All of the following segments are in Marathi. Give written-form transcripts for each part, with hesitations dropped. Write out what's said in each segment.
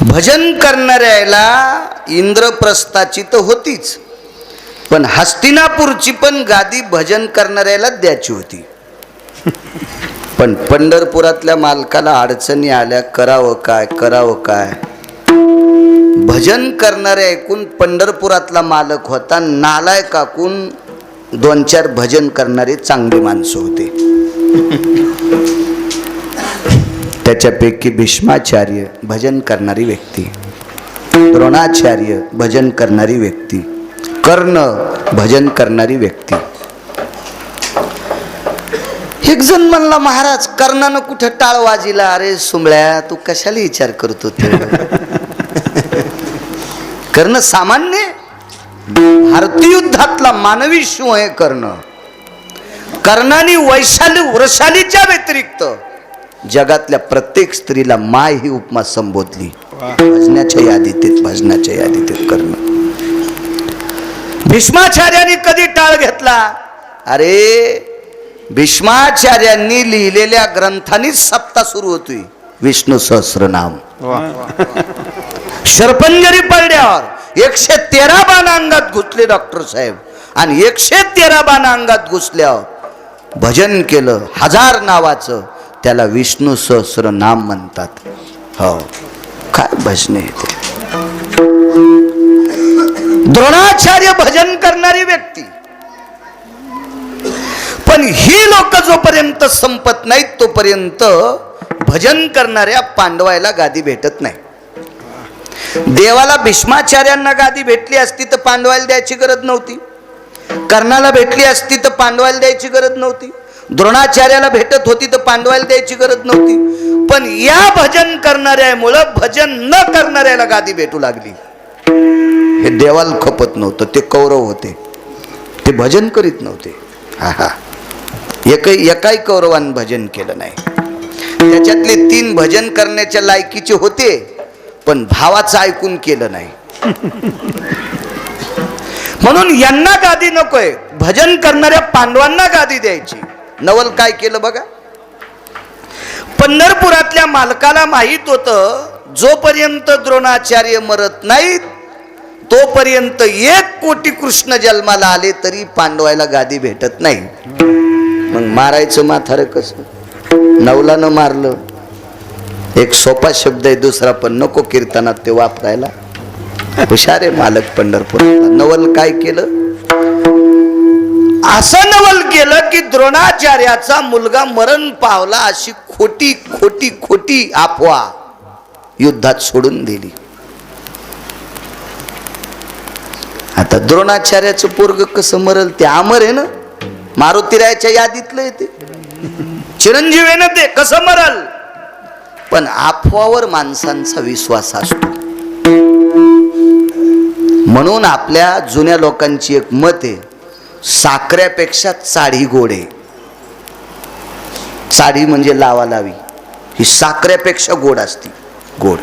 भजन करणाऱ्याला इंद्रप्रस्थाची तर होतीच, पण हस्तिनापूरची पण गादी भजन करणाऱ्याला द्यायची होती. पण पंढरपुरातल्या मालकाला अडचणी आल्या, करावं काय करावं काय. भजन करणाऱ्या ऐकून पंढरपुरातला मालक होता, नालायक ऐकून 2-4 भजन करणारे चांगली माणसं होते. त्याच्यापैकी भीष्माचार्य भजन करणारी व्यक्ती, द्रोणाचार्य भजन करणारी व्यक्ती, कर्ण भजन करणारी व्यक्ती. एक जण म्हणला, महाराज कर्णानं कुठे टाळ वाजिला. अरे सुंबळ्या, तू कशाला विचार करतो ते. कर्ण सामान्य भारतीय युद्धातला मानवी शिव आहे कर्ण. कर्णाने वैशालीच्या व्यतिरिक्त जगातल्या प्रत्येक स्त्रीला माय ही उपमा संबोधली. भजनाच्या यादीत कर्ण. भीष्माचार्यांनी कधी टाळ घेतला. अरे भीष्माचार्यांनी लिहिलेल्या ग्रंथांनीच सप्ताह सुरू होती. विष्णू सहस्रनाम. शरपंजरी पडल्यावर 113 बाण अंगात घुसले डॉक्टर साहेब, आणि 113 बाण अंगात घुसल्यावर भजन केलं 1000 नावाचं. त्याला विष्णू सहस्रनाम म्हणतात. हो, काय भजन आहे ते. द्रोणाचार्य भजन करणारी व्यक्ती. पण ही लोक जोपर्यंत संपत नाहीत तोपर्यंत भजन करणाऱ्या पांडवायला गादी भेटत नाही. देवाला भीष्माचार्यांना गादी भेटली असती तर पांडवायला द्यायची गरज नव्हती. कर्णाला भेटली असती तर पांडवायला द्यायची गरज नव्हती. द्रोणाचार्याला भेटत होती तर पांडवायला द्यायची गरज नव्हती. पण या भजन करणाऱ्यामुळं भजन न करणाऱ्याला गादी भेटू लागली. हे देवाला खपत नव्हतं. ते कौरव होते, ते भजन करीत नव्हते. एकाही कौरवान भजन केलं नाही. त्याच्यातले 3 भजन करण्याच्या लायकीचे होते, पण भावाचं ऐकून केलं नाही. म्हणून यांना गादी नकोय, भजन करणाऱ्या पांडवांना गादी द्यायची. नवल काय केलं बघा. पंढरपुरातल्या मालकाला माहित होतं, जोपर्यंत द्रोणाचार्य मरत नाहीत तोपर्यंत 1 कोटी कृष्ण जन्माला आले तरी पांडवायला गादी भेटत नाही. मग मारायचं म्हातारं कसं. नवलानं मारलं. एक सोपा शब्द आहे दुसरा, पण नको कीर्तनात ते वापरायला. हुशार आहे मालक पंढरपुरातला. नवल काय केलं. असं नवल केलं की द्रोणाचार्याचा मुलगा मरण पावला अशी खोटी खोटी खोटी अफवा युद्धात सोडून दिली. आता द्रोणाचार्याचं पोरग कसं मरल. ते अमर आहे ना, मारुतीरायाच्या यादीतलं येते. चिरंजीव आहे ना, ते कसं मरल. पण अफवावर माणसांचा विश्वास असतो. म्हणून आपल्या जुन्या लोकांची एक मत आहे, साखऱ्यापेक्षा चाळी गोड आहे. चाळी म्हणजे लावालावी, ही साखऱ्यापेक्षा गोड असते. गोड.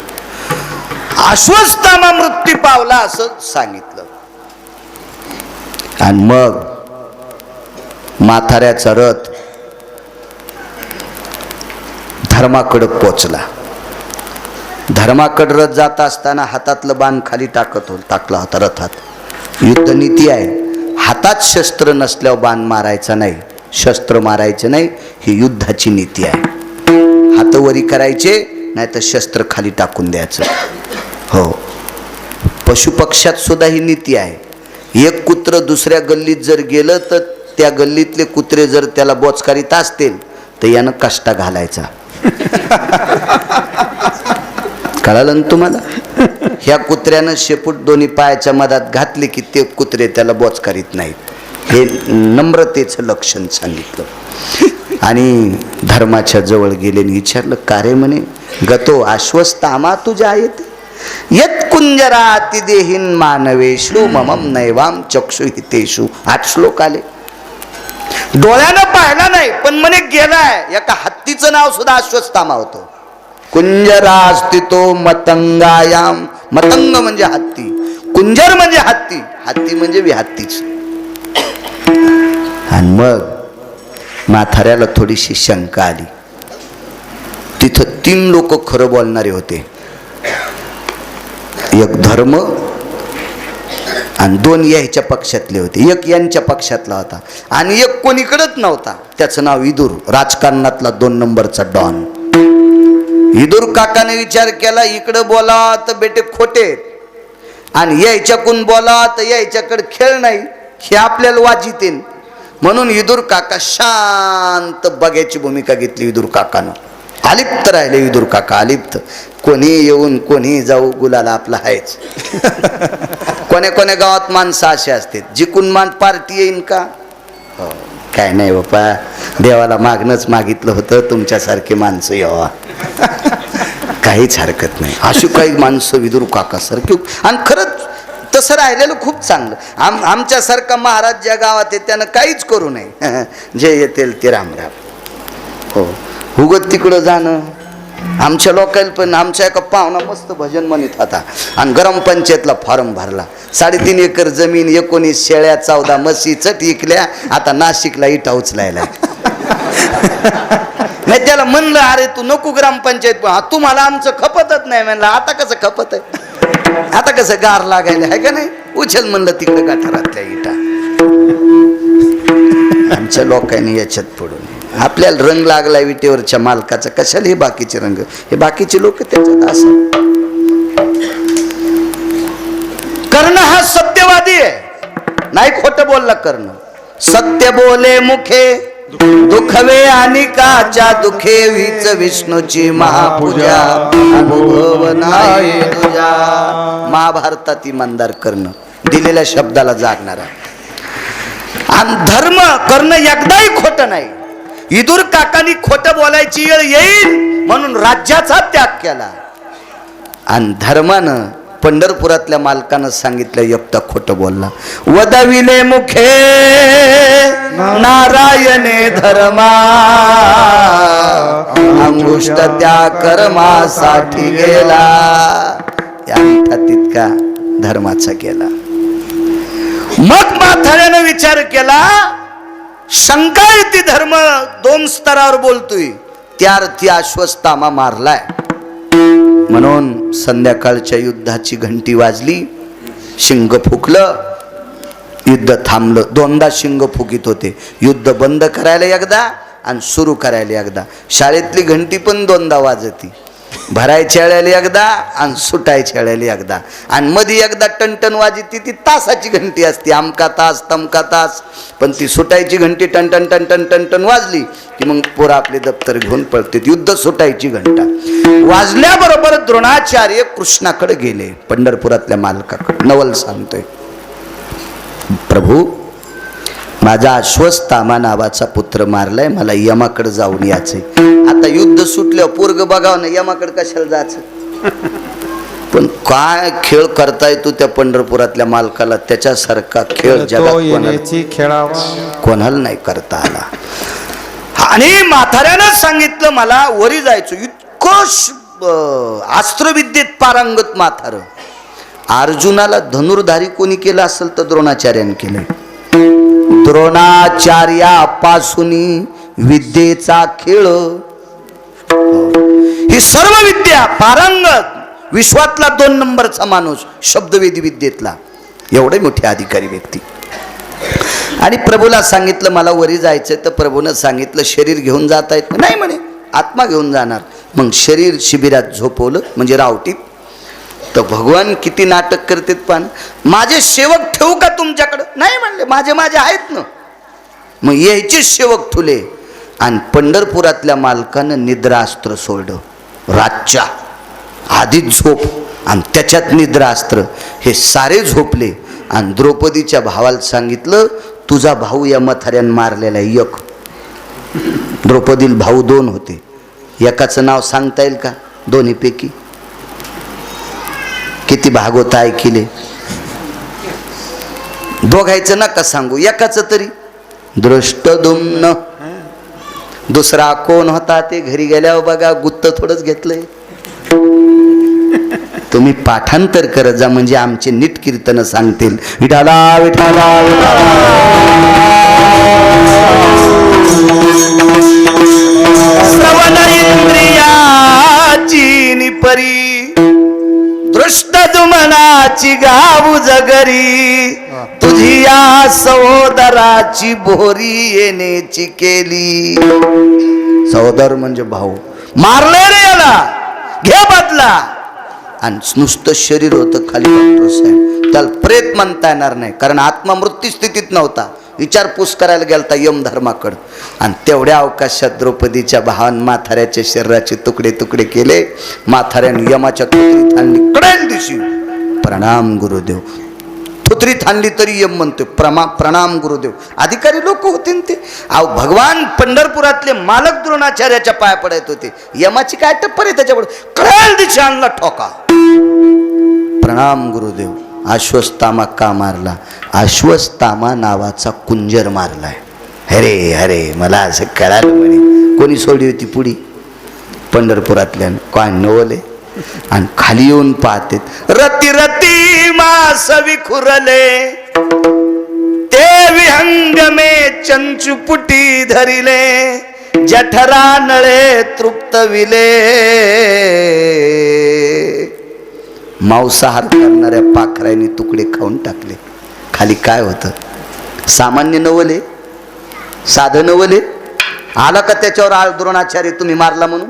अश्वत्थामा मृत्यू पावला असं सांगितलं. आणि मग म्हाताऱ्याचा रथ धर्माकडे पोचला. धर्माकडे रथ जात असताना हातातलं बाण खाली टाकला होता रथात. युद्धनीती आहे, हातात शस्त्र नसल्यावर बाण मारायचा नाही, शस्त्र मारायचं नाही, ही युद्धाची नीती आहे. हात वरी करायचे, नाही तर शस्त्र खाली टाकून द्यायचं. हो, पशुपक्ष्यात सुद्धा ही नीती आहे. एक कुत्र दुसऱ्या गल्लीत जर गेलं तर त्या गल्लीतले कुत्रे जर त्याला बोचकारीत असतील तर यानं कष्टा घालायचा. कळालं ना तुम्हाला. ह्या कुत्र्यानं शेपूट दोन्ही पायाच्या मधात घातले की ते कुत्रे त्याला बोचकारीत नाहीत. हे नम्रतेचं लक्षण सांगितलं. आणि धर्माच्या जवळ गेले आणि विचारलं, का रे म्हणे. गतो अश्वत्थामा तुझ्या येते यत कुंजराति देहीन मानवेषु ममम नैवाम चक्षु हितेषु. 8 श्लोक आले. डोळ्यानं पाहिला नाही पण म्हणे गेलाय. एका हत्तीचं नाव सुद्धा अश्वत्थामा होतं. कुंजरास्थितो मतंगायाम. मतंग म्हणजे हत्ती, कुंजर म्हणजे हत्ती, हत्ती म्हणजे विहत्तीच. आणि मग म्हाताऱ्याला थोडीशी शंका आली. तिथं 3 लोक खरं बोलणारे होते. एक धर्म आणि दोन याच्या पक्षातले होते. एक यांच्या पक्षातला होता आणि एक कोणीकडेच नव्हता. त्याचं नाव विदुर, राजकारणातला 2 नंबरचा डॉन. विदुर काकाने विचार केला, इकडं बोला तर बेटे खोटे आणि यायच्याकडून बोला तर यायच्याकडे खेळ नाही, हे आपल्याला वाजित येईल. म्हणून विदुर काका शांत बघ्याची भूमिका घेतली. विदुर काकानं अलिप्त राहिले. विदुर काका अलिप्त. कोणी येऊन कोणी जाऊ, गुलाला आपला आहेच. कोण्या कोण्या गावात माणसं असे असतात, जिकून मान पार्टी येईन का? हो, काय नाही बाप्पा, देवाला मागणंच मागितलं होतं तुमच्यासारखे माणसं यावा. काहीच हरकत नाही. अशी काही माणसं विदुर काका सारखी. आणि खरंच तसं राहिलेलं खूप चांगलं. आमच्यासारखा महाराज ज्या गावात आहे त्यानं काहीच करू नये. जे येतील ते रामराम. हो, उगत तिकडं जाणं. आमच्या लोकांना पण आमच्या एका पाहुणा मस्त भजन म्हणत होता आणि ग्रामपंचायतला फॉर्म भरला. 3.5 एकर जमीन, 19 शेळ्या, 14 म्हशी चट इकल्या. आता नाशिकला इटा उचलायला. नाही त्याला म्हणलं, अरे तू नको ग्रामपंचायत, तुम्हाला आमचं खपतच नाही. म्हणलं आता कसं खपत आहे, आता कसं गार लागायला आहे का नाही, उचल म्हणलं तिकडे गटारातल्या इटा. आमच्या लोकांनी याच्यात पडून आपल्याला रंग लागला विटेवरच्या मालकाचा. कशाला हे बाकीचे रंग, हे बाकीचे लोक त्याच्यात असं. कर्ण हा सत्यवादी आहे, नाही खोटं बोलला कर्ण. सत्य बोले मुखे दुखवे आणि काच्या दुखे, वीच विष्णूची महापूजा अनुभव नाही तुझ्या. महाभारतात इमानदार कर्ण, दिलेल्या शब्दाला जागणारा. आणि धर्म कर्ण एकदाही खोटं नाही. विदुर काकांनी खोटं बोलायची वेळ येईल म्हणून राज्याचा त्याग केला. आणि धर्मानं पंढरपुरातल्या मालकानं सांगितलं, एकटा खोटं बोलला. वदविले मुखे नारायणे धर्मा, अंगुष्ट त्या कर्मासाठी गेला. या तितका धर्माचा गेला. मग म्हाताऱ्यानं विचार केला, शंका येते धर्म 2 स्तरावर बोलतोय, त्या अर्थी अश्वत्थामा मारलाय. म्हणून संध्याकाळच्या युद्धाची घंटी वाजली, शिंग फुकलं, युद्ध थांबलं. 2दा शिंग फुकीत होते. युद्ध बंद करायला एकदा आणि सुरू करायला एकदा. शाळेतली घंटी पण 2दा वाजती, भरायच्या वेळेला एकदा आणि सुटायच्या वेळेला एकदा. आणि मध्ये एकदा टनटन वाजती, ती तासाची घंटी असते, अमका तास तमका तास. पण ती सुटायची घंटी टनटन टनटन टनटन वाजली की मग पोरं आपले दप्तर घेऊन पळते. युद्ध सुटायची घंटा वाजल्याबरोबर द्रोणाचार्य कृष्णाकडे गेले, पंढरपुरातल्या मालकाकडे. नवल सांगतोय, प्रभू माझा अश्वत्थामा नावाचा पुत्र मारलाय, मला यमाकडे जाऊन यायचंय. आता युद्ध सुटलं, पोरग बघाव ना, यमाकडे कशाला जायचं. पण काय खेळ करताय तू त्या पंढरपुरातल्या मालकाला, त्याच्यासारखा खेळ जगात कोणाला नाही करता आला. आणि म्हाताऱ्यानं सांगितलं, मला वरी जायचं. इतकं अस्त्रविद्येत पारंगत म्हातारं. अर्जुनाला धनुर्धारी कोणी केलं असेल तर द्रोणाचार्याने केलंय. द्रोणाचार्यापासून विद्येचा खेळ, ही सर्व विद्या पारंगत, विश्वातला 2 नंबरचा माणूस, शब्दवेदी विद्येतला, एवढे मोठे अधिकारी व्यक्ती. आणि प्रभूला सांगितलं मला वरी जायचं. तर प्रभूनं सांगितलं शरीर घेऊन जाता येत नाही म्हणे, आत्मा घेऊन जाणार. मग शरीर शिबिरात झोपवलं, म्हणजे रावटीत. तर भगवान किती नाटक करतात. पण माझे सेवक ठेवू का तुमच्याकडं? नाही म्हणले, माझे माझे आहेत ना. मग यायचे सेवक ठुले. आणि पंढरपुरातल्या मालकानं निद्रास्त्र सोडलं. रातच्या आधीच झोप आणि त्याच्यात निद्रास्त्र, हे सारे झोपले. आणि द्रौपदीच्या भावाला सांगितलं, तुझा भाऊ या म्हाताऱ्यानं मारलेला एक. द्रौपदीला भाऊ 2 होते, एकाचं नाव सांगता येईल का? दोन्हीपैकी किती भागवत ऐकिले? दोघायचं नका सांगू, एकाचं तरी. दृष्टद्युम्न. दुसरा कोण होता ते घरी गेल्यावर बघा, गुत्त थोडंच घेतलंय. तुम्ही पाठांतर करत जा, म्हणजे आमचे नीट कीर्तन सांगतील. विठाला विठाला श्रवण इंद्रियाची निपरी. दृष्टदुमनाची गाऊ जगरी, तुझी या सहोदराची भोरी येण्याची केली. सहोदर म्हणजे भाऊ. मारले रे याला, घे बदला. आणि नुसतं शरीर होतं खाली. डॉक्टर साहेब त्याला प्रेत म्हणता येणार नाही, कारण आत्मा मृत्यू स्थितीत नव्हता. विचारपूस करायला गेलता यमधर्माकडं. आणि तेवढ्या अवकाशात द्रौपदीच्या भावान माथाऱ्याच्या शरीराचे तुकडे तुकडे केले. माथाऱ्याने यमाच्या थुत्रीत आणली. कडेल दिवशी प्रणाम गुरुदेव. थुत्रीत आणली तरी यम म्हणतो प्रणाम गुरुदेव. अधिकारी लोक होते ते. अहो भगवान पंढरपुरातले मालक द्रोणाचार्याच्या पाया पडत होते. यमाची काय टप्पर आहे त्याच्यापुढे. कडेल दिवशी आणला ठोका. प्रणाम गुरुदेव. अश्वत्थामा का मारला? अश्वत्थामा नावाचा कुंजर मारलाय. अरे अरे मला असं कळालं म्हणे. कोणी सोडली होती पुढी? पंढरपुरातल्यानं. काय नवले. आणि खाली येऊन पाहते, रती रती मास विखुरले, ते विहंग में चंचुपुटी धरिले, जठरा नळे तृप्त विले. मांसाहार करणाऱ्या पाखरांनी तुकडे खाऊन टाकले. खाली काय होतं? सामान्य नवले, साधं नवले. आला का त्याच्यावर आळ द्रोणाचार्य तुम्ही मारला म्हणून?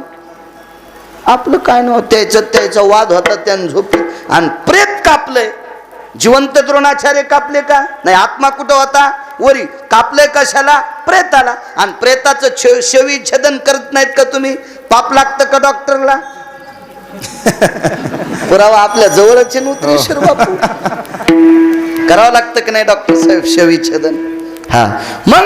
आपलं काय नव्हतं. त्याचा वाद होता त्यानं झोपी. आणि प्रेत कापलंय. जिवंत द्रोणाचार्य कापले का? नाही. आत्मा कुठं होता? वरी. कापलंय कशाला? प्रेताला. आणि प्रेताचं शेवी छेदन करत नाहीत का तुम्ही? पाप लागतं का डॉक्टरला? पुरावा आपल्या जवळच नव्हतं. बापू करावं लागतं की नाही डॉक्टर साहेब शेवी छेदन? हा. मग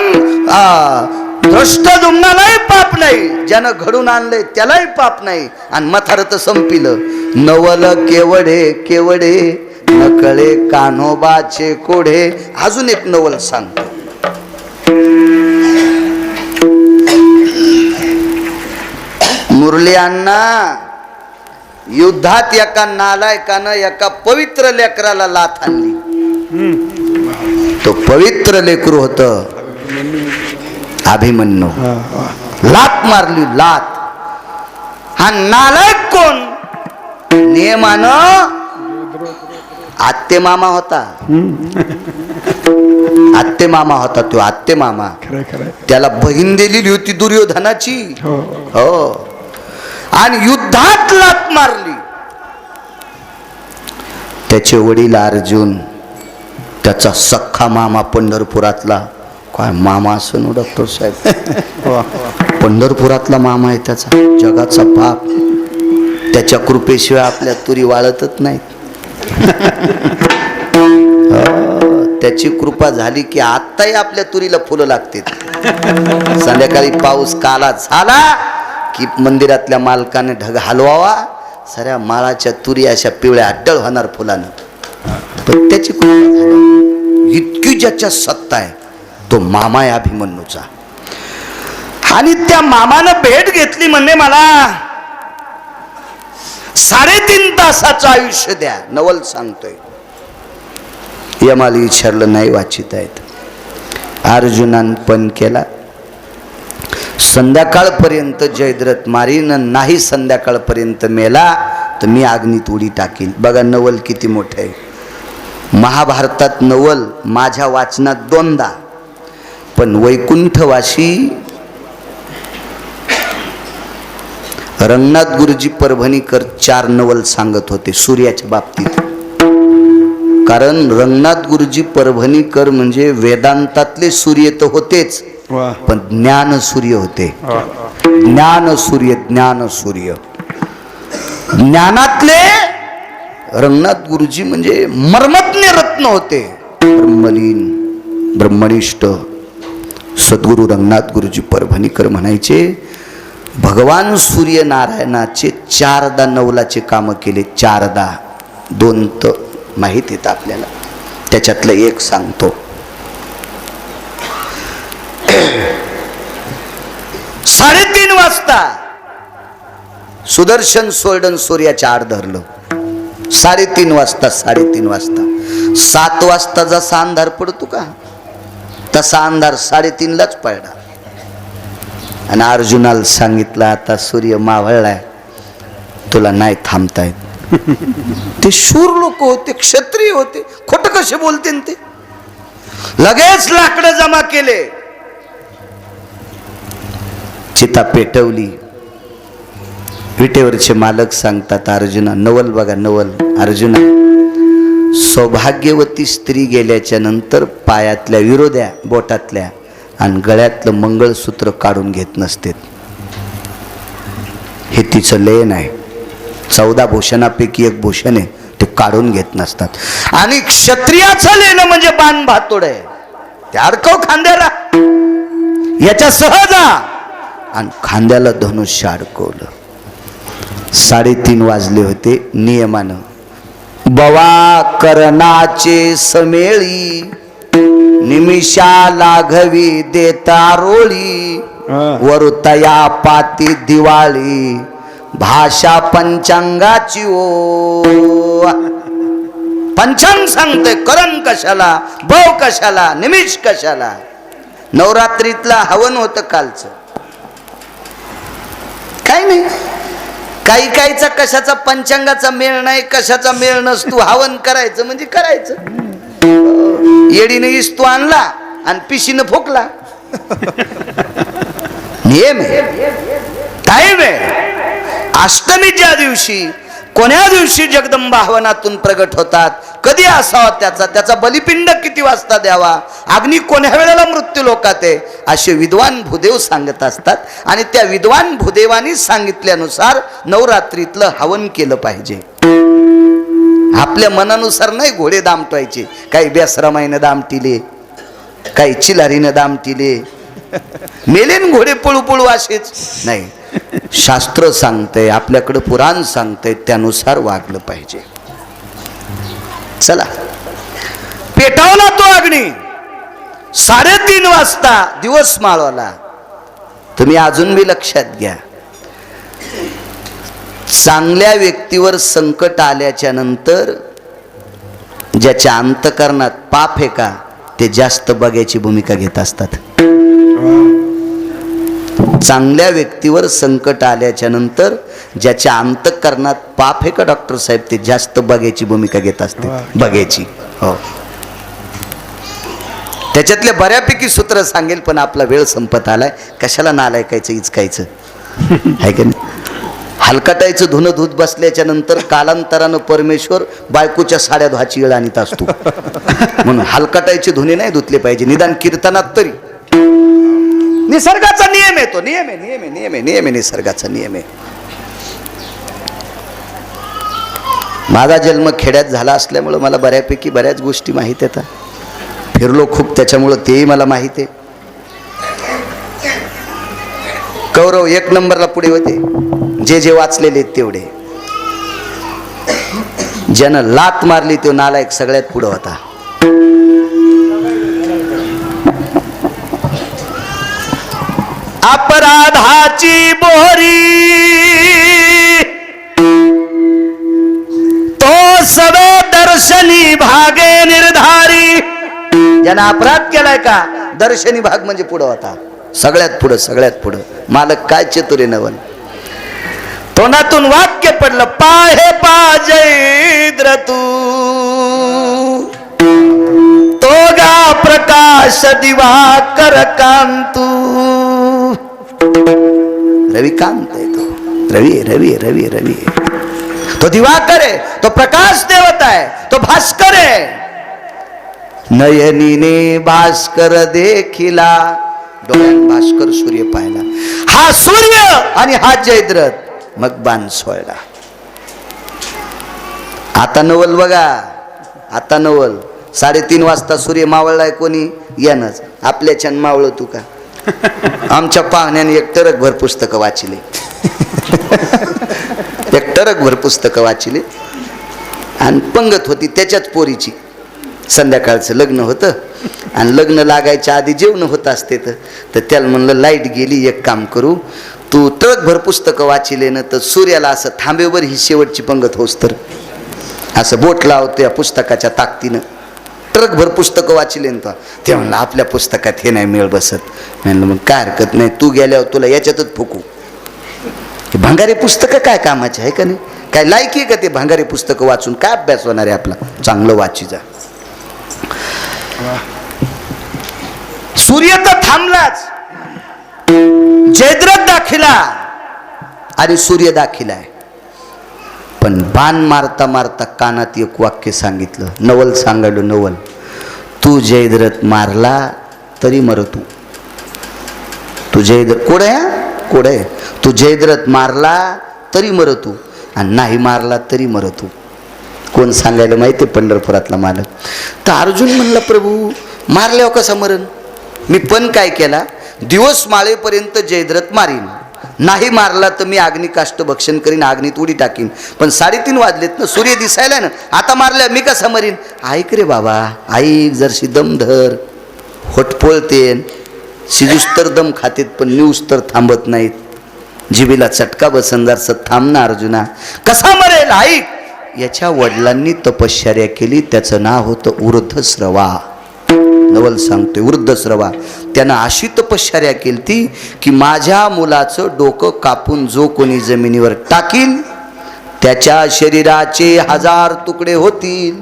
दृष्टदुम्नालाही पाप नाही, ज्यानं घडून आणलंय त्यालाही पाप नाही. आणि मथार तर संपिलं. नवल केवढे केवढे, नकळे कान्होबाचे कोढे. अजून एक नवल सांगतो. मुरली अण्णा, युद्धात एका नालायकानं एका पवित्र लेकराला लाथ आणली. तो पवित्र लेकरू होत अभिमन्यू. लात मारली, लात. हा नालायक कोण? नियमानं आत्ते मामा होता. आत्ते मामा होता तो. आत्ते मामा. त्याला बहीण दिलेली होती दुर्योधनाची. हो. आणि युद्धात लात मारली. त्याचे वडील अर्जुन, त्याचा सख्खा मामा पंढरपुरातला. काय मामा असं ना डॉक्टर साहेब? पंढरपुरातला मामा आहे त्याचा. जगाचा बाप. त्याच्या कृपेशिवाय आपल्या तुरी वाळतच नाहीत. त्याची कृपा झाली की आत्ताही आपल्या तुरीला फुलं लागतील. संध्याकाळी पाऊस काला झाला की मंदिरातल्या मालकाने ढग हलवावा. साऱ्या माळाच्या तुरी अशा पिवळ्या अड्डळ होणार फुलानं. पण त्याची कृपा झाली. इतकी ज्याच्या सत्ता आहे तो मामा आहे अभिमन्यूचा. आणि त्या मामानं भेट घेतली म्हणणे मला 3.5 तासाचं आयुष्य द्या. नवल सांगतोय. यमाला विचारलं नाही वाचित आहेत. अर्जुनान पण केला. संध्याकाळपर्यंत जयद्रथ मारीन, नाही संध्याकाळपर्यंत मेला तर मी अग्नीत उडी टाकीन. बघा नवल किती मोठं आहे. महाभारतात नवल माझ्या वाचनात 2दा, पण वैकुंठवासी रंगनाथ गुरुजी परभणीकर 4 नवल सांगत होते सूर्याच्या बाबतीत. कारण रंगनाथ गुरुजी परभणीकर म्हणजे वेदांतातले सूर्य तर होतेच, पण ज्ञान सूर्य होते. ज्ञान सूर्य, ज्ञान सूर्य. ज्ञानातले रंगनाथ गुरुजी म्हणजे मर्मज्ञ रत्न होते. ब्रह्मलीन, ब्रह्मनिष्ठ सद्गुरु रंगनाथ गुरुजी परभणीकर म्हणायचे, भगवान सूर्यनारायणाचे 4दा नवलाचे कामं केले. 4दा. 2 तर माहित आहेत आपल्याला. त्याच्यातलं एक सांगतो. 3:30 वाजता सुदर्शन सोडन सूर्याच्या आड धरलं. 3:30 वाजता. 3:30 वाजता. 7 वाजता जसा अंधार पडतो का तसा अंधार 3:30लाच पडला. आणि अर्जुनाला सांगितलं आता सूर्य मावळलाय, तुला नाही थांबता येत. ते शूर लोक होते, क्षत्रिय होते, खोटं कसे बोलते ते. लगेच लाकडं जमा केले, चिता पेटवली. विटेवरचे मालक सांगतात, अर्जुना नवल बघा, नवल, अर्जुना सौभाग्यवती स्त्री गेल्याच्या नंतर पायातल्या विरोध्या बोटातल्या आणि गळ्यातलं मंगळसूत्र काढून घेत नसते. हे तिचं लेण आहे, 14 भूषणापैकी एक भूषण आहे, ते काढून घेत नसतात. आणि क्षत्रियाचं लेणं म्हणजे बाण भातोड आहे, ते अडकव खांद्याला, याच्या सहजा, आणि खांद्याला धनुष्य अडकवलं. 3:30 वाजले होते. नियमानं बवा करणाचे समेळी, निमिषा लाघवी देता रोळी, वरुतया पाती दिवाळी, भाषा पंचांगाची ओ. पंचांग सांगते, करण कशाला, भव कशाला, निमिष कशाला. नवरात्रीतला हवन होतं कालचं, काय नाही. काही काहीचा कशाचा पंचांगाचा मेळ नाही, कशाचा मेळ नसतो. हवन करायचं म्हणजे करायचं. येडीने इस्तू आणला आणि पिशीनं फुकला, नियम आहे, टाईम आहे. अष्टमीच्या दिवशी, कोण्या दिवशी जगदंबा हवनातून प्रगट होतात, कधी असावा त्याचा बलिपिंड किती वाजता द्यावा, अग्नी कोण्या वेळेला मृत्यू लोकात आहे, असे विद्वान भूदेव सांगत असतात. आणि त्या विद्वान भूदेवानी सांगितल्यानुसार नवरात्रीतलं हवन केलं पाहिजे. आपल्या मनानुसार नाही घोडे दामटवायचे. काही बेसरामाईनं दामटिले, काही चिलारीनं दामटिले, मेलेन घोडे पळू पळू असेच नाही. शास्त्र सांगतंय, आपल्याकडं पुराण सांगतंय, त्यानुसार वागलं पाहिजे. चला, पेटवला तो अग्नी. 3:30 वाजता दिवस माळवला. तुम्ही अजून बी लक्षात घ्या, चांगल्या व्यक्तीवर संकट आल्याच्या नंतर ज्याच्या अंतकरणात पाप आहे का, ते जास्त बघायची भूमिका घेत असतात. चांगल्या व्यक्तीवर संकट आल्याच्या नंतर ज्याच्या अंतकरणात पाप आहे का डॉक्टर साहेब, ते जास्त बघायची भूमिका घेत असते. बघायची, हो. त्याच्यातले बऱ्यापैकी सूत्र सांगेल, पण आपला वेळ संपत आलाय. कशाला नालायकायचं इचकायचं आहे का नाही. हलकटायचं धुणं धुत बसल्याच्या नंतर कालांतरानं परमेश्वर बायकोच्या साड्या धुवायची वेळ आणत असतो. म्हणून हलकटायचे धुणे नाही धुतले पाहिजे, निदान कीर्तनात तरी. निसर्गाचा नियम आहे तो, नियम आहे, नियम आहे, नियम आहे, नियम आहे, निसर्गाचा नियम आहे. माझा जन्म खेड्यात झाला असल्यामुळं मला बऱ्याच गोष्टी माहीत आहेत. फिरलो खूप, त्याच्यामुळं तेही मला माहीत आहे. कौरव 1 नंबरला पुढे होते, जे वाचलेले तेवढे. ज्यानं लात मारली तो नालायक सगळ्यात पुढे होता. अपराधाची बोरी तो सवे दर्शनी भागे निर्धारी. ज्यानं अपराध केलाय का, दर्शनी भाग म्हणजे पुढं होता, सगळ्यात पुढं. मालक काय चतुरे नवल. तोंडातून वाक्य पडलं, पाहे पाजैद्र तू, तोगा प्रकाश दिवाकर कांतू. रविकांत आहे तो, रवी. तो दिवाकर आहे, तो प्रकाश देवता आहे, तो भास्कर आहे. नयनीने भास्कर देखिला, डोळ्यात भास्कर सूर्य पाहिला. हा सूर्य आणि हा जयद्रथ, मग बाण सोळला. आता नवल बघा, आता नवल. 3:30 वाजता सूर्य मावळलाय, कोणी यानच आपल्याच्यान मावळ तू का. आमच्या पाहुण्याने 1 टरकभर पुस्तकं वाचले, 1 टरकभर पुस्तकं वाचले. आणि पंगत होती त्याच्याच पोरीची. संध्याकाळचं लग्न होतं आणि लग्न लागायच्या आधी जेवण होत असते. तर त्याला म्हणलं, लाईट गेली, एक काम करू, तू टरकभर पुस्तकं वाचले ना, तर सूर्याला असं थांबेवर ही शेवटची पंगत होस तर असं बोट लावतो या पुस्तकाच्या ताकदीनं. ट्रकभर पुस्तकं वाचले ना ते म्हणलं, आपल्या पुस्तकात हे नाही मेळ बसत. म्हणलं मग काय हरकत नाही, तू गेल्यावर तुला याच्यातच फुकू. हे भंगारी पुस्तकं काय कामाचे आहे का नाही? काय लायकी आहे का ते भंगारी पुस्तकं वाचून? काय अभ्यास होणार आहे आपला? चांगलं वाची जा. सूर्य तर थांबलाच, जयद्रथ दाखिला आणि सूर्य दाखिला आहे. पण बाण मारता मारता कानात एक वाक्य सांगितलं, नवल सांगायलो नवल, तू जयद्रथ मारला तरी मरतू. तू जयद्रथ कोड आहे, तू जयद्रथ मारला तरी मरतू आणि नाही मारला तरी मरतू. कोण सांगायला माहिती? पंढरपुरातला मालक. तर अर्जुन म्हणला, प्रभू मारल्यावर कसा मरण? मी पण काय केला, दिवस माळेपर्यंत जयद्रथ मारीन, नाही मारला तर मी अग्निकाष्ट भक्षण करीन, अग्नीत उडी टाकीन. पण 3:30 वाजलेत ना, सूर्य दिसायला ना, आता मारल्या मी कसा मरीन? ऐक रे बाबा, ऐक, जरशी दम धर. होटपोळतेन शिजूस तर दम खातेत, पण न्यूज तर थांबत नाहीत. जिबीला चटका बसन, जरसं थांब ना अर्जुना. कसा मरेल? ऐक. याच्या वडिलांनी तपश्चर्या केली, त्याचं नाव होतं वृद्धश्रवा. नवल सांगतोय, वृद्धश्रवा. त्यानं अशी तपश्चर्या केली ती की माझ्या मुलाचं डोकं कापून जो कोणी जमिनीवर टाकील त्याच्या शरीराचे 1000 तुकडे होतील.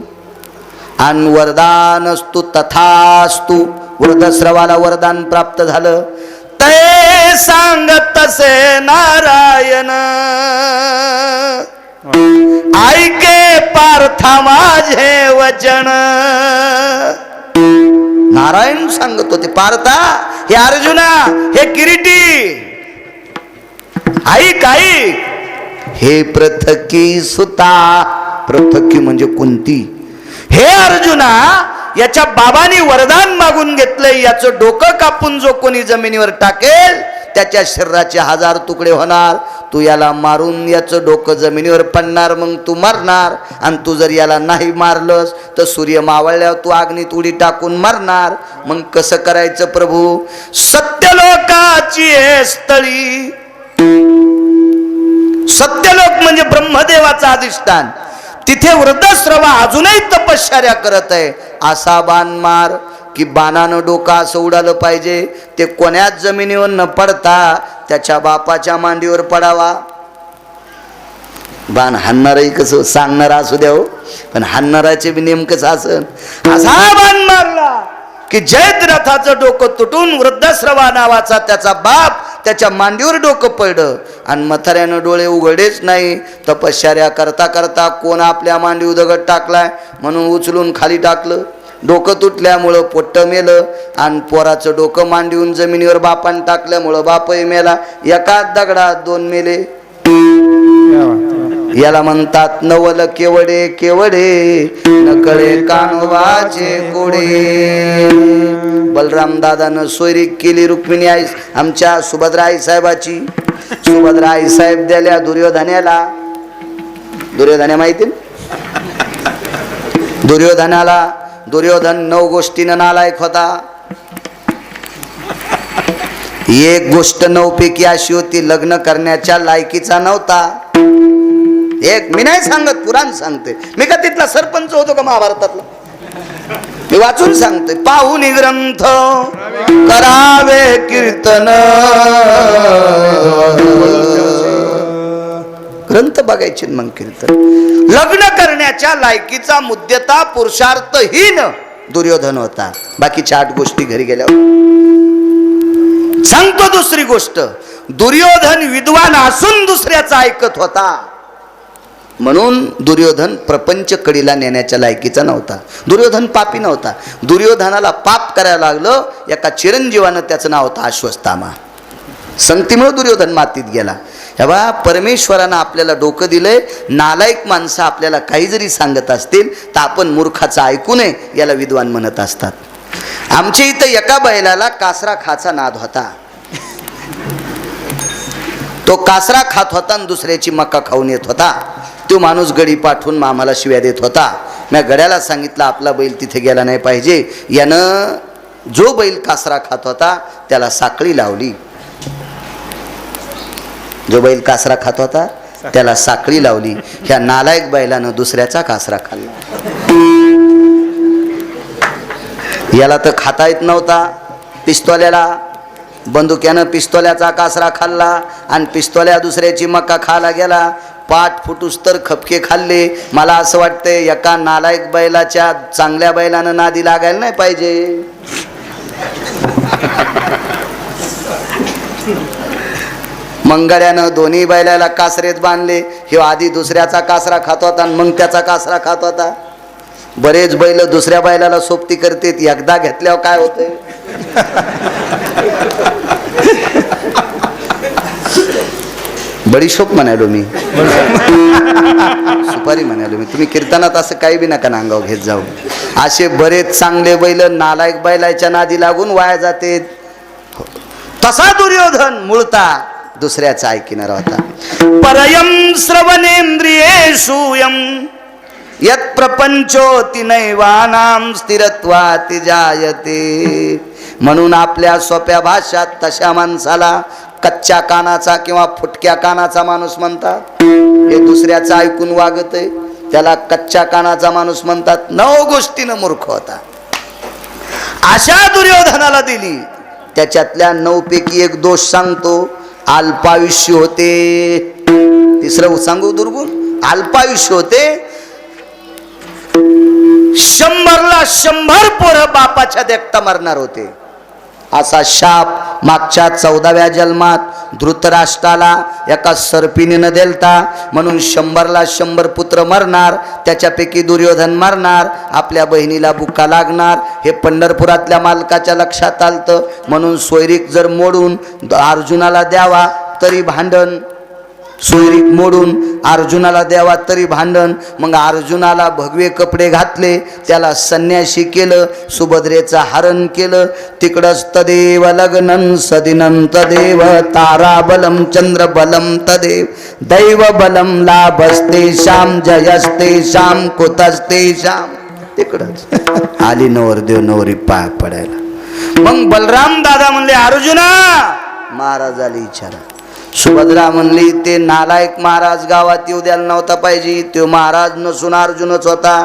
आणि वरदान असतो तथास्तु. वृद्धश्रवाला वरदान प्राप्त झालं. ते सांगत तसे नारायण, ऐके पार्था माझे वचन. नारायण सांगत होते, पार्था, हे अर्जुना, हे किरीटी, ऐक ऐक. हे पृथकी सुता, पृथकी म्हणजे कुंती. हे अर्जुना, याच्या बाबांनी वरदान मागून घेतलंय, याचं डोकं कापून जो कोणी जमिनीवर टाकेल त्याच्या शरीराचे 1000 तुकडे होणार. तू याला मारून याचं डोकं जमिनीवर पडणार, मग तू मरणार. आणि तू जर याला नाही मारलंस तर सूर्य मावळल्यावर तू अग्नीत उडी टाकून मरणार. मग कसं करायचं प्रभू? सत्यलोकाची हे स्थळी. सत्यलोक म्हणजे ब्रह्मदेवाचं अधिष्ठान. तिथे वृद्धश्रवा अजूनही तपश्चर्या करत आहे. असा बाण मार की बाणानं डोकं असं उडालं पाहिजे, ते कोण्याच जमिनीवर न पडता त्याच्या बापाच्या मांडीवर पडावा. बाण हाणणारही कसं सांगणार असू द्या हो, पण हाणणाराचे बी नेमकंच असं. असा बाण मारला की जयद्रथाचं डोकं तुटून वृद्धश्रवा नावाचा त्याचा बाप त्याच्या मांडीवर डोकं पडलं. आणि म्हाताऱ्यानं डोळे उघडेच नाही. तपश्चर्या करता करता कोण आपल्या मांडीवर दगड टाकलाय म्हणून उचलून खाली टाकलं. डोकं तुटल्यामुळं पोट्ट मेलं. आणि पोराचं डोकं मांडीहून जमिनीवर बापान टाकल्यामुळं बापही मेला. एकाच दगडात 2 मेले. याला म्हणतात नवल केवडे केवडे, नकळे कानोबाचे कोडे. बलराम दादानं सोयरी केली रुक्मिणी आई, आमच्या सुभद्रा आई साहेबाची. सुभद्रा आई साहेब द्याल्या दुर्योधनाला. दुर्योधना माहिती ना? दुर्योधनाला. दुर्योधन 9 गोष्टीनं नालायक होता. एक गोष्ट 9 पैकी अशी होती, लग्न करण्याच्या लायकीचा नव्हता. एक, मी नाही सांगत, पुराण सांगते. मी का तिथला सरपंच होतो का महाभारतातला? मी वाचून सांगतोय. पाहून ग्रंथ करावे कीर्तन. ग्रंथ बघायचे मग कीर्तन. लग्न करण्याच्या लायकीचा मुद्देता पुरुषार्थहीन दुर्योधन होता. बाकीच्या 8 गोष्टी घरी गेल्यावर सांगतो. दुसरी गोष्ट, दुर्योधन विद्वान असून दुसऱ्याचा ऐकत होता. म्हणून दुर्योधन प्रपंच कडीला नेण्याच्या लायकीचा नव्हता. दुर्योधन पापी नव्हता. दुर्योधनाला पाप करायला लागलं. एका चिरंजीवानं त्याचं नाव होतं अश्वत्थामा. संगतीमुळे दुर्योधन मातीत गेला. तेव्हा परमेश्वरानं आपल्याला डोकं दिलंय. नालायक माणसं आपल्याला काही जरी सांगत असतील तर आपण मूर्खाचं ऐकू नये, याला विद्वान म्हणत असतात. आमच्या इथं एका बैलाला कासरा खाचा नाद होता. तो कासरा खात होता आणि दुसऱ्याची मका खाऊन येत होता. तो माणूस गडी पाठवून मामाला शिव्या देत होता. मी गड्याला सांगितलं आपला बैल तिथे गेला नाही पाहिजे. यानं जो बैल कासरा खात होता त्याला साखळी लावली. जो बैल कासरा खात होता त्याला साखळी लावली. ह्या नालायक बैलानं दुसऱ्याचा कासरा खाल्ला. याला तर खाता येत नव्हता पिस्तोल्याला. बंदुक्यानं पिस्तोल्याचा कासरा खाल्ला आणि पिस्तोल्या दुसऱ्याची मका खायला गेला. पाठ फुटूस तर खपके खाल्ले. मला असं वाटतंय एका नालायक बैलाच्या चांगल्या बैलानं नादी लागायला नाही पाहिजे. मंगळ्यानं दोन्ही बैलाला कासरेत बांधले. हे आधी दुसऱ्याचा कासरा खात होता आणि मग त्याचा कासरा खात होता. बरेच बैल दुसऱ्या बैलाला सोबती करतेत, एकदा घेतल्यावर काय होतंय. बडीशोप म्हणालो मी, सुपारी म्हणालो मी. तुम्ही कीर्तनात असं काही बी नका नांगाव घेत जाऊ. असे बरेच चांगले बैल नालायक बैलाच्या नादी लागून वाया जाते. तसा दुर्योधन मूळता दुसऱ्याचा ऐकणार होता. परयम श्रवणेंद्रियेषु यम यत प्रपंचोति नैवानाम स्थिरत्वाति जायते. म्हणून आपल्या सोप्या भाषात तशा माणसाला कच्च्या कानाचा किंवा फुटक्या कानाचा माणूस म्हणतात. हे दुसऱ्याचं ऐकून वागतय त्याला कच्च्या कानाचा माणूस म्हणतात. 9 गोष्टीनं मूर्ख होता. अशा दुर्योधनाला दिली. त्याच्यातल्या 9 पैकी एक दोष सांगतो. अल्पायुष्य होते. तिसरं सांगू दुर्गुण. अल्पायुष्य होते. 100ला 100 पोरं बापाच्या देखता मरणार होते. असा शाप मागच्या 14व्या जन्मात धृतराष्ट्राला एका सर्पिणीनं दिलता. म्हणून 100ला 100 पुत्र मरणार. त्याच्यापैकी दुर्योधन मरणार. आपल्या बहिणीला बुक्का लागणार. हे पंढरपुरातल्या मालकाच्या लक्षात आलतं. म्हणून सोयरीक जर मोडून अर्जुनाला द्यावा तरी भांडण. सोयरीक मोडून अर्जुनाला द्यावा तरी भांडण. मग अर्जुनाला भगवे कपडे घातले, त्याला संन्याशी केलं, सुभद्रेचं हरण केलं. तिकडच तदेव लग्नं सदिनं तदेव ताराबलम चंद्रबलम तदेव दैव बलम लाभस्ते श्याम जयस्ते श्याम कुतस्ते श्याम. तिकडच आली नवरदेव नवरी पाय पडायला. मग बलराम दादा म्हणले अर्जुना. महाराजाला विचारा. सुभद्रा म्हणली ते नालायक महाराज गावात येऊ द्यायला नव्हता पाहिजे. तो महाराज नसून अर्जुनच होता.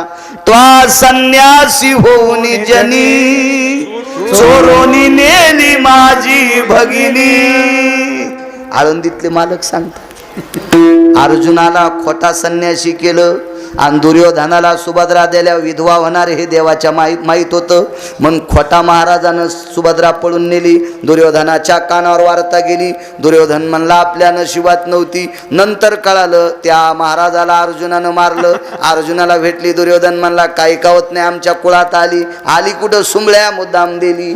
तो संन्यासी होऊन जनी चोरोनी नेली माझी भगिनी. आळंदीतले मालक सांगतात अर्जुनाला खोटा संन्यासी केलं आणि दुर्योधनाला सुभद्रा दिल्या विधवा होणार हे देवाच्या माहीत होतं. म्हणून खोटा महाराजानं सुभद्रा पळून नेली. दुर्योधनाच्या कानावर वार्ता गेली. दुर्योधन म्हणला आपल्या नशिबात नव्हती. नंतर कळालं त्या महाराजाला अर्जुनानं मारलं. अर्जुनाला भेटली. दुर्योधन म्हणला काही कावत नाही आमच्या कुळात आली. आली कुठं सुंबळ्या मुद्दाम दिली.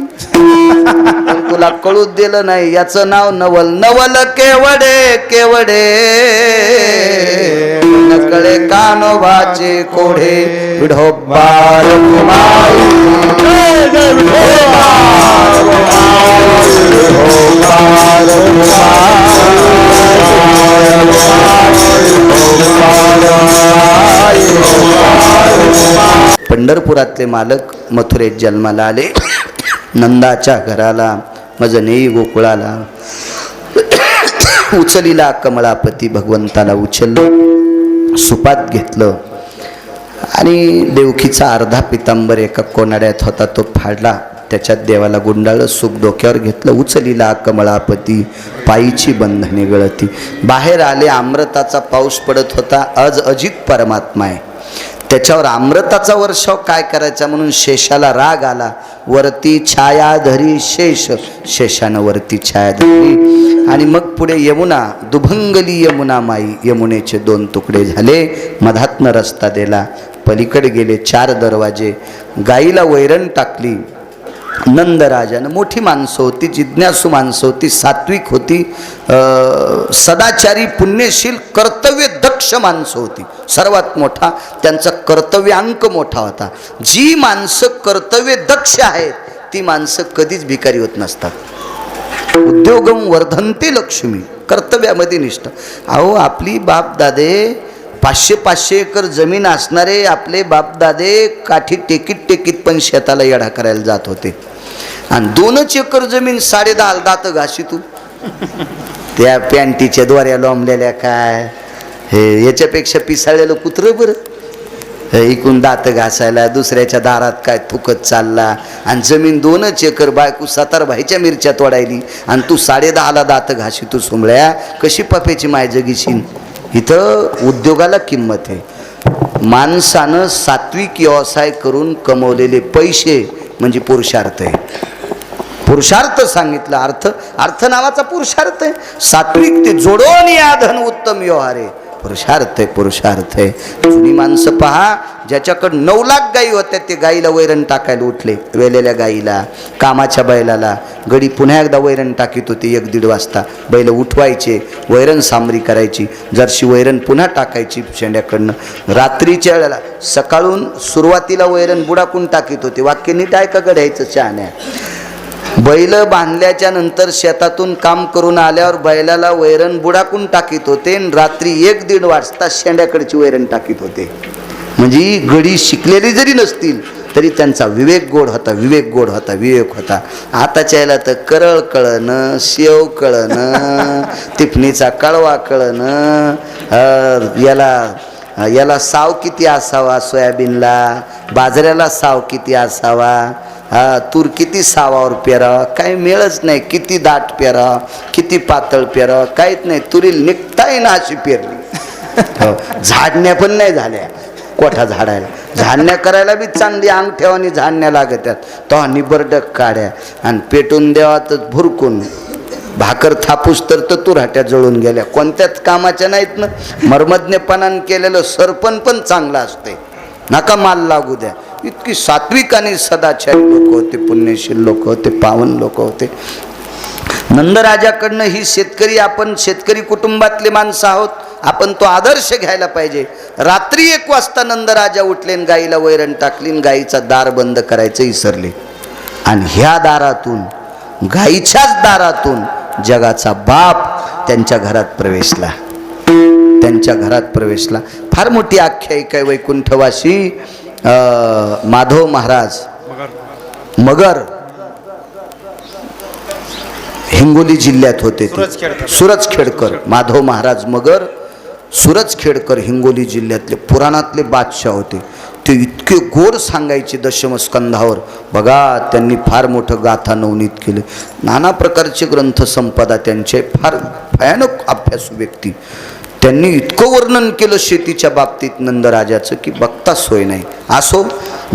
तुला कळूच दिलं नाही. याचं नाव नवल. नवल केवडे केवडे नकळे कानोबाचे कोढे विढोबार पंढरपुरातले मालक मथुरेत जन्माला आले. नंदाच्या घराला माझं नेई गोकुळाला उचलीला कमळापती भगवंताला उचललं, सुपात घेतलं आणि देवकीचा अर्धा पितांबर एका कोनाड्यात होता तो फाडला. त्याच्यात देवाला गुंडाळलं, सुख डोक्यावर घेतलं. उचलीला कमळापती पायीची बंधने गळती. बाहेर आले. अमृताचा पाऊस पडत होता. अजित परमात्मा आहे. त्याच्यावर अमृताचा वर्षाव काय करायचा म्हणून शेषाला राग आला. वरती छाया धरी शेष. शेषानं वरती छाया धरली आणि मग पुढे यमुना. दुभंगली यमुना माई. यमुनेचे 2 तुकडे झाले. मधातनं रस्ता दिला. पलीकडे गेले. 4 दरवाजे. गाईला वैरण टाकली. नंदराजानं. मोठी माणसं होती, जिज्ञासू माणसं होती, सात्विक होती, सदाचारी पुण्यशील कर्तव्य दक्ष माणसं होती. सर्वात मोठा त्यांचा कर्तव्यांक मोठा होता. जी माणसं कर्तव्य दक्ष आहेत ती माणसं कधीच भिकारी होत नसतात. उद्योगम वर्धनते लक्ष्मी. कर्तव्यामध्ये निष्ठा. अहो आपली बापदादे 500-500 एकर जमीन असणारे आपले बापदादे काठी टेकीत पण शेताला येढा करायला जात होते. आणि 2 एकर जमीन 10.5 दात घाशी तू त्या पॅन्टीच्या द्वाऱ्या लोंबलेल्या काय हे याच्यापेक्षा पिसाळलेलं कुत्रं बरं. इकून दात घासायला, दुसऱ्याच्या दारात काय थुकत चालला, आणि जमीन 2 एकर, बायको 7 भाईच्या मिरच्या तोडायली, आणि तू 10:30ला दात घाशी. तू सुंबळ्या कशी पप्याची माय जगीशील. इथं उद्योगाला किंमत आहे. माणसानं सात्विक व्यवसाय करून कमवलेले पैसे म्हणजे पुरुषार्थ आहे. पुरुषार्थ सांगितलं, अर्थ नावाचा पुरुषार्थ आहे. सात्विक ते जोडून या धन उत्तम व्यवहार आहे. पुरुषार्थ आहे, पुरुषार्थ आहे. जुनी माणसं पहा, ज्याच्याकडे 9 लाख गायी होत्या, ते गाईला वैरण टाकायला उठले. वेलेल्या गाईला, कामाच्या बैलाला. गडी पुन्हा एकदा वैरण टाकीत होते 1-1:30 वाजता. बैल उठवायचे, वैरण सांबरी करायची, जरशी वैरण पुन्हा टाकायची शेंड्याकडनं. रात्रीच्या वेळेला, सकाळून सुरुवातीला वैरण बुडाकून टाकीत होते. वाक्य नीट ऐका गड्याचं शहाण्या. बैल बांधल्याच्या नंतर शेतातून काम करून आल्यावर बैलाला वैरण बुडाकून टाकीत होते, आणि रात्री 1-1:30 वाजता शेंड्याकडची वैरण टाकीत होते. म्हणजे गडी शिकलेली जरी नसतील तरी त्यांचा विवेक गोड होता, विवेक होता. आताच्या याला तर करळ कळणं, शेव कळणं, तिफणीचा कळवा कळणं, याला साव किती असावा, सोयाबीनला, बाजऱ्याला साव किती असावा, तूर किती सावावर पेरावा, काही मिळच नाही. किती दाट पेरावा, किती पातळ पेरावा, काहीच नाही. तुरील निघताही ना अशी पेरली. झाडण्या पण नाही झाल्या. कोठा झाडायला झाडण्या करायला बी चांगली अंग ठेवानी झाडण्या लागत्यात. तो निबरडक काढ्या आणि पेटून देवा तर भुरकून. भाकर थापूस तर तुराट्या जळून गेल्या. कोणत्याच कामाच्या नाहीत ना. मर्मज्ञपणानं केलेलं सरपण पण चांगलं असते. नका माल लागू द्या. इतकी सात्विक आणि सदाचारी लोक होते, पुण्यशील लोक होते, पावन लोक होते. नंदराजाकडनं ही शेतकरी, आपण शेतकरी कुटुंबातले माणसं आहोत, आपण तो आदर्श घ्यायला पाहिजे. रात्री 1 वाजता नंदराजा उठले, गाईला वैरण टाकली, गाईचा दार बंद करायचं विसरले, आणि ह्या दारातून, गाईच्याच दारातून जगाचा बाप त्यांच्या घरात प्रवेशला. फार मोठी आख्यायिका आहे वैकुंठवासी. माधव महाराज मगर हिंगोली जिल्ह्यात होते. सुरजखेडकर माधव महाराज मगर सुरजखेडकर हिंगोली जिल्ह्यातले पुराणातले बादशाह होते. ते इतके गोड सांगायचे दशमस्कंधावर. बघा, त्यांनी फार मोठं गाथा नवनीत केलं. नाना प्रकारचे ग्रंथ संपदा त्यांचे. फार भयानक अभ्यासू व्यक्ती. त्यांनी इतकं वर्णन केलं शेतीच्या बाबतीत नंदराजाचं की बघता सोय नाही. असो,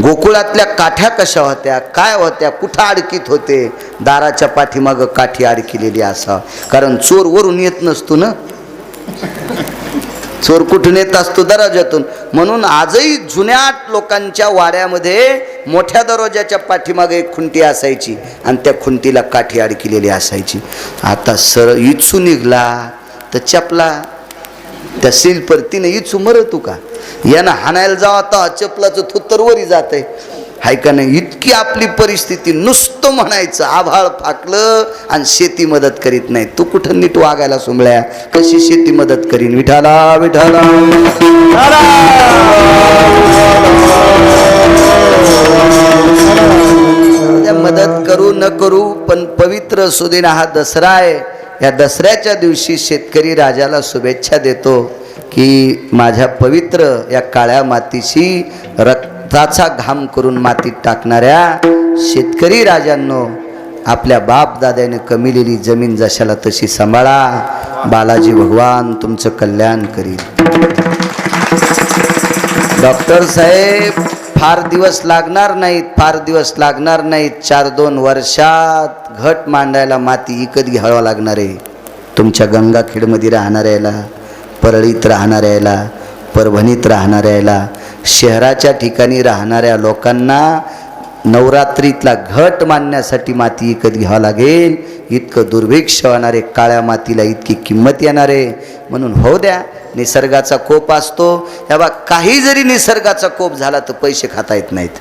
गोकुळातल्या काठ्या कशा होत्या, काय होत्या, कुठं अडकीत होते. दाराच्या पाठीमागं काठी अडकिलेली असावं, कारण चोर वरून येत नसतो ना. चोर कुठून येत असतो? दरवाजातून. म्हणून आजही जुन्या लोकांच्या वाड्यामध्ये मोठ्या दरवाजाच्या पाठीमागे एक खुंटी असायची, आणि त्या खुंटीला काठी अडकिलेली असायची. आता सरळ इचू निघला तर चपला त्या सील परतीने इचू मरतू का? यानं हाणायला जावा तर चपलाचं थुत्तर वरी जात आहे, हाय का नाही? इतकी आपली परिस्थिती. नुसतं म्हणायचं आभाळ फाकलं आणि शेती मदत करीत नाही. तू कुठं नीट वागायला सुंबळ्या, कशी शेती मदत करीन? विठाला विठाला मदत करू न करू, पण पवित्र सुदिन हा दसरा आहे. या दसऱ्याच्या दिवशी शेतकरी राजाला शुभेच्छा देतो की माझ्या पवित्र या काळ्या मातीशी रक्ताचा घाम करून मातीत टाकणाऱ्या शेतकरी राजांनो, आपल्या बाप दाद्याने कमिलेली जमीन जशाला तशी सांभाळा. बालाजी भगवान तुमचं कल्याण करील. डॉक्टर साहेब, फार दिवस लागणार नाहीत. 4-2 वर्षात घट मांडायला माती विकत घ्यावं लागणार आहे. तुमच्या गंगाखेडमध्ये राहणाऱ्याला, परळीत राहणाऱ्याला, परभणीत राहणाऱ्याला, शहराच्या ठिकाणी राहणाऱ्या लोकांना नवरात्रीतला घट मांडण्यासाठी माती विकत घ्यावं लागेल. इतकं दुर्भिक्ष होणारे, काळ्या मातीला इतकी किंमत येणार आहे. म्हणून हो द्या. निसर्गाचा कोप असतो. ह्या काही जरी निसर्गाचा कोप झाला तर पैसे खाता येत नाहीत,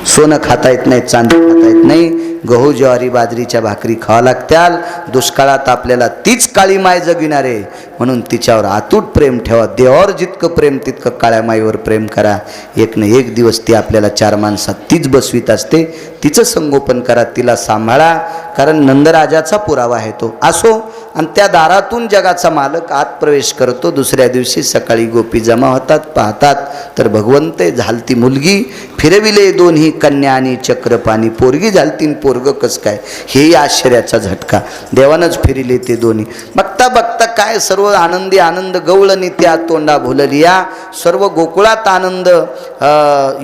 सोनं खाता येत नाही, चांदी खाता येत नाही. गहू ज्वारी बाजरीच्या भाकरी खावा लागत्याल. दुष्काळात आपल्याला तीच काळी माय जगविणारे, म्हणून तिच्यावर अतूट प्रेम ठेवा. देवावर जितकं प्रेम तितकं काळ्या माईवर प्रेम करा. एक न एक दिवस ती आपल्याला चार माणसात तीच बसवीत असते. तिचं संगोपन करा, तिला सांभाळा, कारण नंदराजाचा पुरावा आहे तो. असो, आणि त्या दारातून जगाचा मालक आत प्रवेश करतो. दुसऱ्या दिवशी सकाळी गोपी जमा होतात, पाहतात तर भगवंते झालती मुलगी, फिरविले दोन्ही कन्या आणि चक्रपाणी. पोरगी झालतीन पोरग कस काय, हेही आश्चर्याचा झटका. देवानच फिरिले ते दोन्ही. बघता बघता काय सर्व आनंदी आनंद, गवळणी त्या तोंडा भुललिया. सर्व गोकुळात आनंद,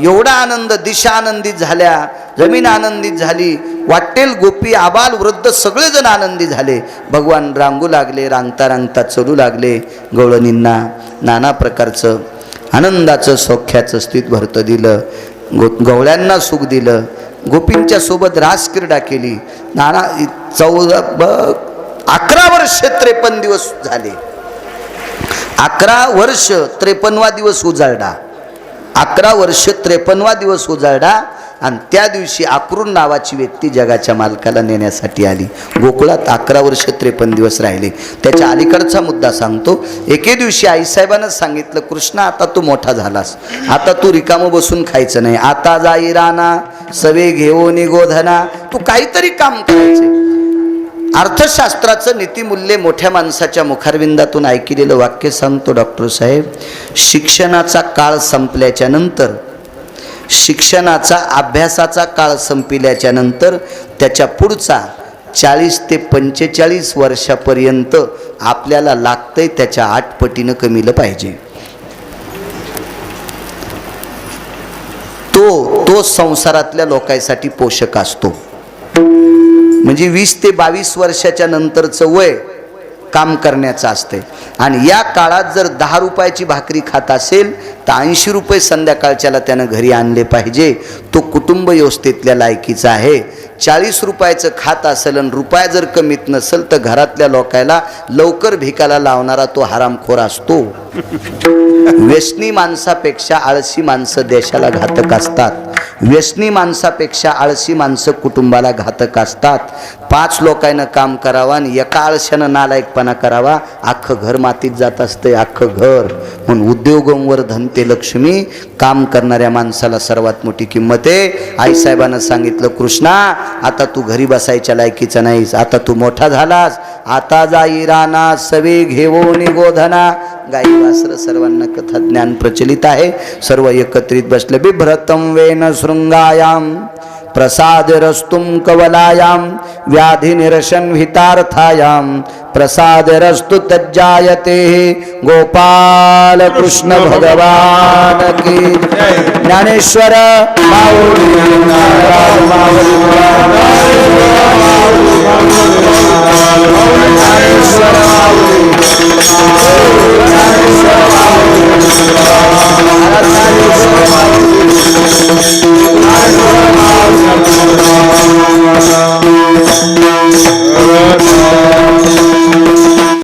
एवढा आनंद, दिशा आनंदित झाल्या, जमीन आनंदित झाली. वाटेल गोपी आबाल वृद्ध सगळेजण आनंदी झाले. भगवान रांगू लागले, रांगता रांगता चलू लागले. गवळणींना नाना प्रकारचं आनंदाचं सौख्याचं स्थित भरतं दिलं. गवळ्यांना सुख दिलं. गोपींच्या सोबत रासक्रीडा केली. नाना 11 वर्ष 53 दिवस झाले. 11 वर्ष 53वा दिवस उजाळला. 11 वर्ष 53वा दिवस उजाळला. आणि त्या दिवशी आकृन नावाची व्यक्ती जगाच्या मालकाला नेण्यासाठी आली. गोकुळात 11 वर्ष 53 दिवस राहिले. त्याच्या अलीकडचा मुद्दा सांगतो. एके दिवशी आईसाहेबांना सांगितलं, कृष्णा आता तू मोठा झालास, आता तू रिकामं बसून खायचं नाही. आता जाई राना सवे घेऊन गोधना, तू काहीतरी काम करायचे. अर्थशास्त्राचं नीतिमूल्य मोठ्या माणसाच्या मुखारविंदातून ऐकलेलं वाक्य सांगतो डॉक्टर साहेब. शिक्षणाचा काळ संपल्याच्या नंतर, शिक्षणाचा अभ्यासाचा काळ संपल्याच्या नंतर त्याच्या पुढचा 40 ते 45 वर्षापर्यंत आपल्याला लागतंय त्याच्या 8 पटीनं कमीलं पाहिजे. तो संसारातल्या लोकांसाठी पोषक असतो. म्हणजे 20 ते 22 वर्षाच्या नंतरचं वय काम करण्याचं असते. आणि या काळात जर 10 रुपयाची भाकरी खात असेल तर 80 रुपये संध्याकाळच्याला त्यानं घरी आणले पाहिजे. तो कुटुंब व्यवस्थेतल्या लायकीचा आहे. 40 रुपयाचं खात असेल आणि रुपया जर कमीत नसेल तर घरातल्या लोकायला लवकर भिकाला लावणारा तो हरामखोर असतो. व्यसनी माणसापेक्षा आळशी माणसं देशाला घातक असतात. व्यसनी माणसापेक्षा आळशी माणसं कुटुंबाला घातक असतात. 5 लोकांना काम करावं आणि एका आळशानं नालायकपणा करावा, अख्खं घर मातीत जात असते, अख्खं घर. म्हणून उद्योगंवर धनते लक्ष्मी, काम करणाऱ्या माणसाला सर्वात मोठी किंमत आहे. आईसाहेबांना सांगितलं, कृष्णा आता तू घरी बसायच्या लायकीचा नाहीस, आता तू मोठा झालास. आता जाई राना सवे घेऊन गोधना. गाई वासर सर्वांना कथा ज्ञान प्रचलित आहे. सर्व एकत्रित बसले. बिभ्रतम वेन शृंगायाम प्रसाद रस्तुम कवलायाम व्याधि निरसन हितार्थायाम प्रसाद रस्तु तज्जायते. गोपाल कृष्ण भगवान की ज्ञानेश्वर माऊली ज्ञानेश्वर माऊली